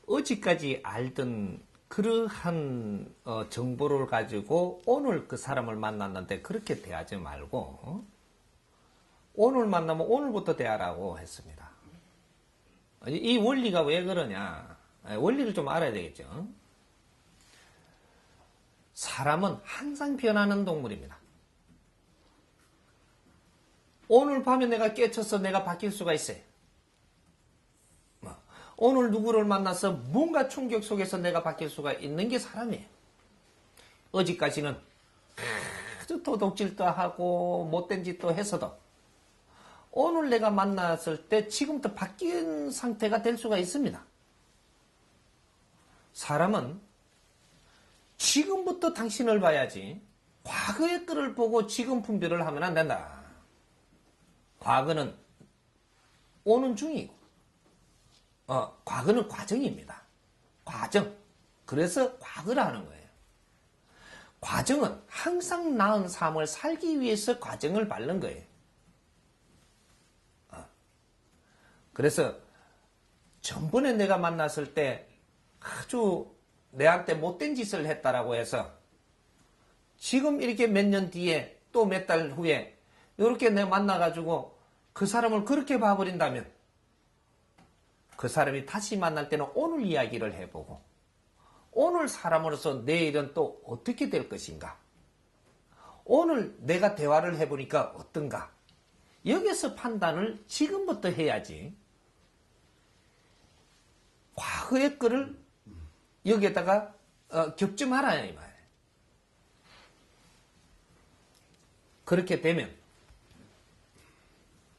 어제까지 알던 그러한 정보를 가지고 오늘 그 사람을 만났는데 그렇게 대하지 말고 오늘 만나면 오늘부터 대하라고 했습니다. 이 원리가 왜 그러냐? 원리를 좀 알아야 되겠죠. 사람은 항상 변하는 동물입니다. 오늘 밤에 내가 깨쳐서 내가 바뀔 수가 있어요. 오늘 누구를 만나서 뭔가 충격 속에서 내가 바뀔 수가 있는 게 사람이에요. 어제까지는 아주 도둑질도 하고 못된 짓도 했어도 오늘 내가 만났을 때 지금부터 바뀐 상태가 될 수가 있습니다. 사람은 지금부터 당신을 봐야지 과거의 뜰을 보고 지금 분별을 하면 안 된다. 과거는 오는 중이고 과거는 과정입니다. 과정. 그래서 과거를 하는 거예요. 과정은 항상 나은 삶을 살기 위해서 과정을 밟는 거예요. 그래서 전번에 내가 만났을 때 아주 내한테 못된 짓을 했다라고 해서 지금 이렇게 몇 년 뒤에 또 몇 달 후에 이렇게 내가 만나가지고 그 사람을 그렇게 봐버린다면 그 사람이 다시 만날 때는 오늘 이야기를 해보고 오늘 사람으로서 내일은 또 어떻게 될 것인가? 오늘 내가 대화를 해보니까 어떤가? 여기서 판단을 지금부터 해야지 과거의 거를 여기에다가 겹지 말아야 이 말이에요. 그렇게 되면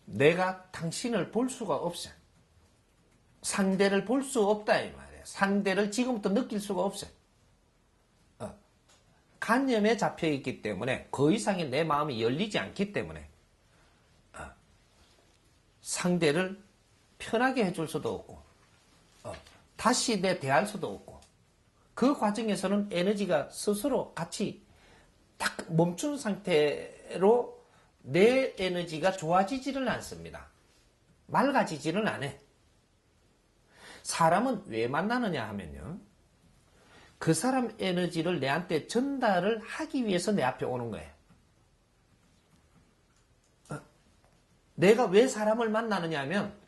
내가 당신을 볼 수가 없어요. 상대를 볼 수 없다 이 말이에요. 상대를 지금부터 느낄 수가 없어요. 관념에 잡혀있기 때문에 그 이상의 내 마음이 열리지 않기 때문에 상대를 편하게 해줄 수도 없고 다시 내 대할 수도 없고 그 과정에서는 에너지가 스스로 같이 딱 멈춘 상태로 내 에너지가 좋아지지를 않습니다. 맑아지지는 않아요. 사람은 왜 만나느냐 하면요. 그 사람 에너지를 내한테 전달을 하기 위해서 내 앞에 오는 거예요. 내가 왜 사람을 만나느냐 하면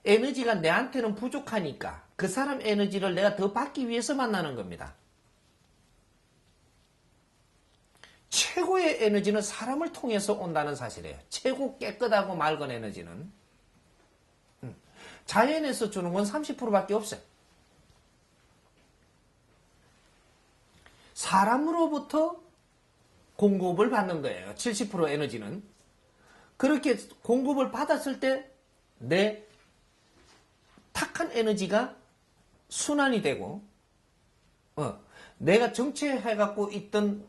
에너지가 내한테는 부족하니까 그 사람 에너지를 내가 더 받기 위해서 만나는 겁니다. 최고의 에너지는 사람을 통해서 온다는 사실이에요. 최고 깨끗하고 맑은 에너지는 자연에서 주는 건 30%밖에 없어요. 사람으로부터 공급을 받는 거예요. 70% 에너지는. 그렇게 공급을 받았을 때 내 탁한 에너지가 순환이 되고 내가 정체해갖고 있던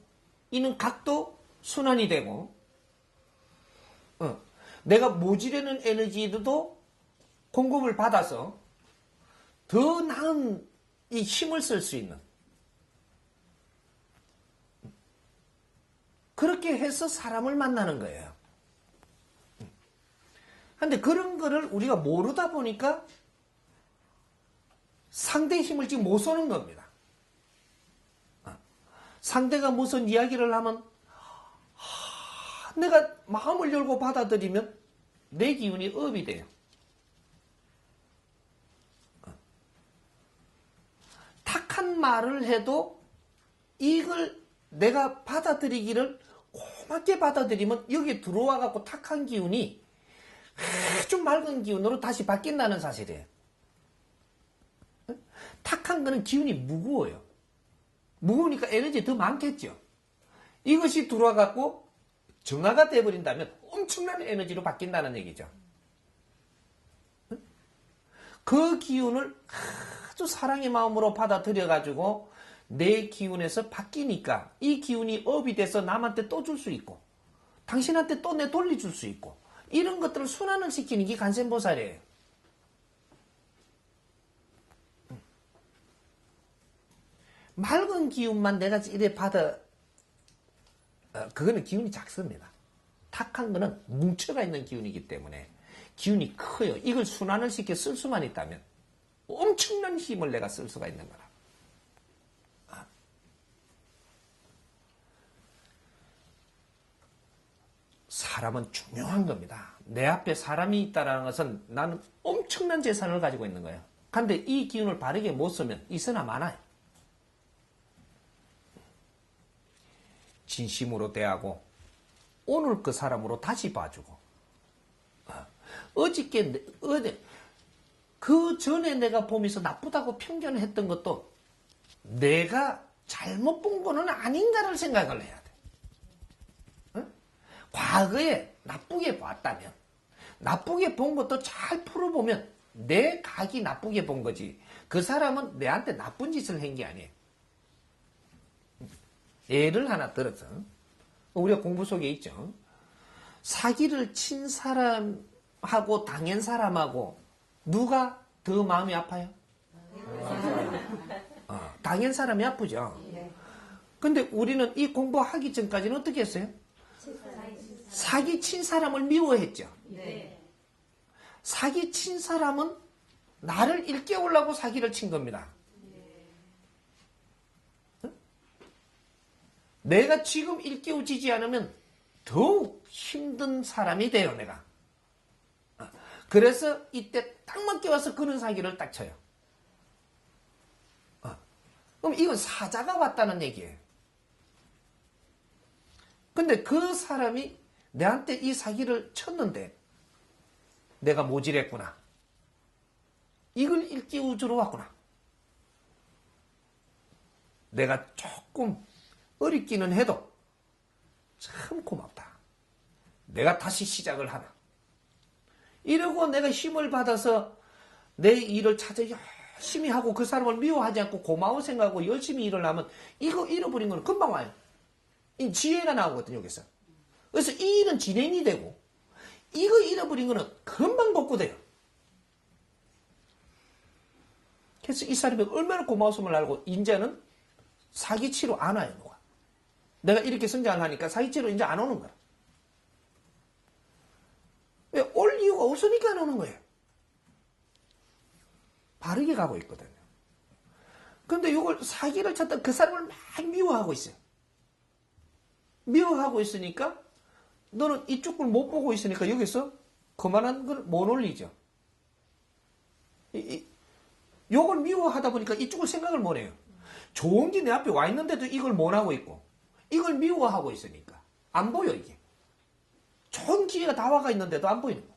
이는 각도 순환이 되고 내가 모지르는 에너지도 공급을 받아서 더 나은 이 힘을 쓸 수 있는 그렇게 해서 사람을 만나는 거예요. 근데 그런 거를 우리가 모르다 보니까 상대의 힘을 지금 못 쏘는 겁니다. 상대가 무슨 이야기를 하면 내가 마음을 열고 받아들이면 내 기운이 업이 돼요. 탁한 말을 해도 이걸 내가 받아들이기를 고맙게 받아들이면 여기에 들어와 갖고 탁한 기운이 아주 맑은 기운으로 다시 바뀐다는 사실이에요. 탁한 거는 기운이 무거워요. 무거우니까 에너지 더 많겠죠. 이것이 들어와 갖고 정화가 돼버린다면 엄청난 에너지로 바뀐다는 얘기죠. 그 기운을 아주 사랑의 마음으로 받아들여 가지고 내 기운에서 바뀌니까 이 기운이 업이 돼서 남한테 또 줄 수 있고 당신한테 또 내 돌려줄 수 있고 이런 것들을 순환을 시키는 게 간센보살이에요. 맑은 기운만 내가 이래 받아 그거는 기운이 작습니다. 탁한 거는 뭉쳐가 있는 기운이기 때문에 기운이 커요. 이걸 순환을 시켜 쓸 수만 있다면 엄청난 힘을 내가 쓸 수가 있는 거라. 사람은 중요한 겁니다. 내 앞에 사람이 있다는 것은 나는 엄청난 재산을 가지고 있는 거예요. 그런데 이 기운을 바르게 못 쓰면 있으나 마나요. 진심으로 대하고 오늘 그 사람으로 다시 봐주고 어저께 그 전에 내가 보면서 나쁘다고 편견을 했던 것도 내가 잘못 본 거는 아닌가를 생각을 해야 돼. 과거에 나쁘게 봤다면 나쁘게 본 것도 잘 풀어보면 내 각이 나쁘게 본 거지 그 사람은 내한테 나쁜 짓을 한 게 아니에요. 예를 하나 들어서 우리가 공부 속에 있죠. 사기를 친 사람하고 당한 사람하고 누가 더 마음이 아파요? 당한 사람이 아프죠. 근데 우리는 이 공부하기 전까지는 어떻게 했어요? 사기 친 사람을 미워했죠. 사기 친 사람은 나를 일깨우려고 사기를 친 겁니다. 내가 지금 일깨워지지 않으면 더욱 힘든 사람이 돼요, 내가. 그래서 이때 딱 맞게 와서 그런 사기를 딱 쳐요. 그럼 이건 사자가 왔다는 얘기예요. 근데 그 사람이 내한테 이 사기를 쳤는데 내가 모질했구나. 이걸 일깨워주러 왔구나. 내가 조금 어렵기는 해도 참 고맙다. 내가 다시 시작을 하나. 이러고 내가 힘을 받아서 내 일을 찾아 열심히 하고 그 사람을 미워하지 않고 고마운 생각하고 열심히 일을 하면 이거 잃어버린 거는 금방 와요. 이 지혜가 나오거든요, 여기서. 그래서 이 일은 진행이 되고 이거 잃어버린 거는 금방 복구돼요. 그래서 이 사람이 얼마나 고마웠음을 알고 이제는 사기치러 안 와요, 누가. 내가 이렇게 성장을 하니까 사기치러 이제 안 오는 거야. 왜? 올 이유가 없으니까 안 오는 거예요. 바르게 가고 있거든요. 근데 이걸 사기를 쳤다 그 사람을 막 미워하고 있어요. 미워하고 있으니까 너는 이쪽 걸 못 보고 있으니까 여기서 그만한 걸 못 올리죠. 요걸 미워하다 보니까 이쪽을 생각을 못 해요. 좋은 게 내 앞에 와 있는데도 이걸 못 하고 있고 이걸 미워하고 있으니까 안 보여 이게. 좋은 기회가 다 와가 있는데도 안 보이는 거예요.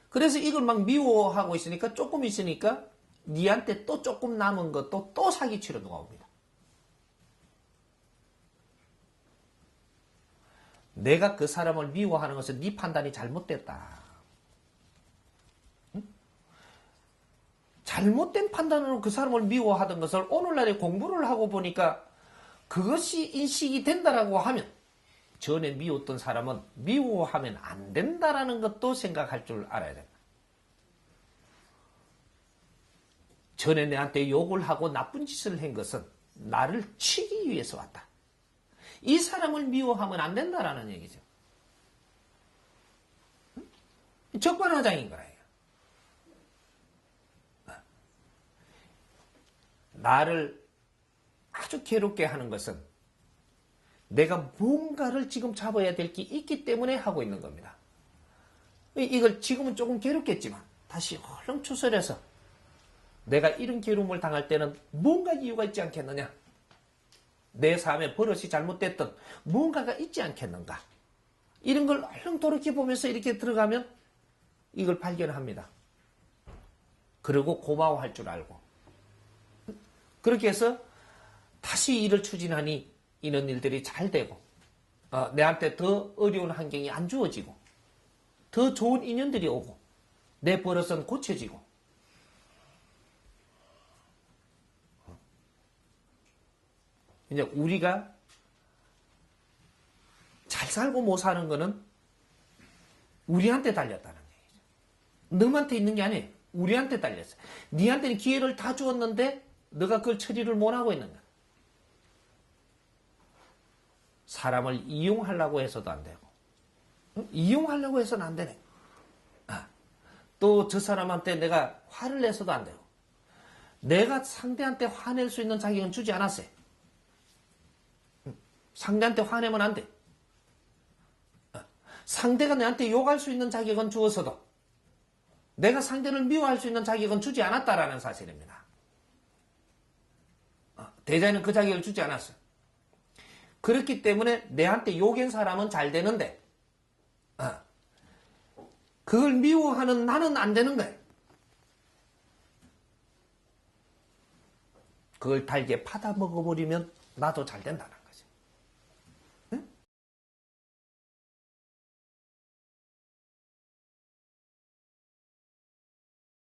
그래서 이걸 막 미워하고 있으니까 조금 있으니까 니한테 또 조금 남은 것도 또 사기치러 누가 옵니다. 내가 그 사람을 미워하는 것은 네 판단이 잘못됐다. 응? 잘못된 판단으로 그 사람을 미워하던 것을 오늘날에 공부를 하고 보니까 그것이 인식이 된다라고 하면 전에 미웠던 사람은 미워하면 안 된다라는 것도 생각할 줄 알아야 됩니다. 전에 내한테 욕을 하고 나쁜 짓을 한 것은 나를 치기 위해서 왔다. 이 사람을 미워하면 안 된다라는 얘기죠. 적반하장인 거예요. 나를 아주 괴롭게 하는 것은 내가 뭔가를 지금 잡아야 될 게 있기 때문에 하고 있는 겁니다. 이걸 지금은 조금 괴롭겠지만 다시 얼른 추스려서 내가 이런 괴로움을 당할 때는 뭔가 이유가 있지 않겠느냐. 내 삶에 버릇이 잘못됐던 뭔가가 있지 않겠는가. 이런 걸 얼른 돌이켜보면서 이렇게 들어가면 이걸 발견합니다. 그리고 고마워할 줄 알고. 그렇게 해서 다시 일을 추진하니 이런 일들이 잘 되고 내한테 더 어려운 환경이 안 주어지고 더 좋은 인연들이 오고 내 버릇은 고쳐지고 이제 우리가 잘 살고 못 사는 거는 우리한테 달렸다는 얘기죠. 너한테 있는 게 아니에요. 우리한테 달렸어요. 니한테는 기회를 다 주었는데 너가 그걸 처리를 못하고 있는 거야. 사람을 이용하려고 해서도 안 되고 이용하려고 해서는 안 되네. 또 저 사람한테 내가 화를 내서도 안 되고, 내가 상대한테 화낼 수 있는 자격은 주지 않았어요. 상대한테 화내면 안 돼. 상대가 내한테 욕할 수 있는 자격은 주어서도 내가 상대를 미워할 수 있는 자격은 주지 않았다라는 사실입니다. 대자에는 그 자격을 주지 않았어요. 그렇기 때문에 내한테 욕한 사람은 잘 되는데 그걸 미워하는 나는 안 되는 거예요. 그걸 달게 파다 먹어버리면 나도 잘 된다.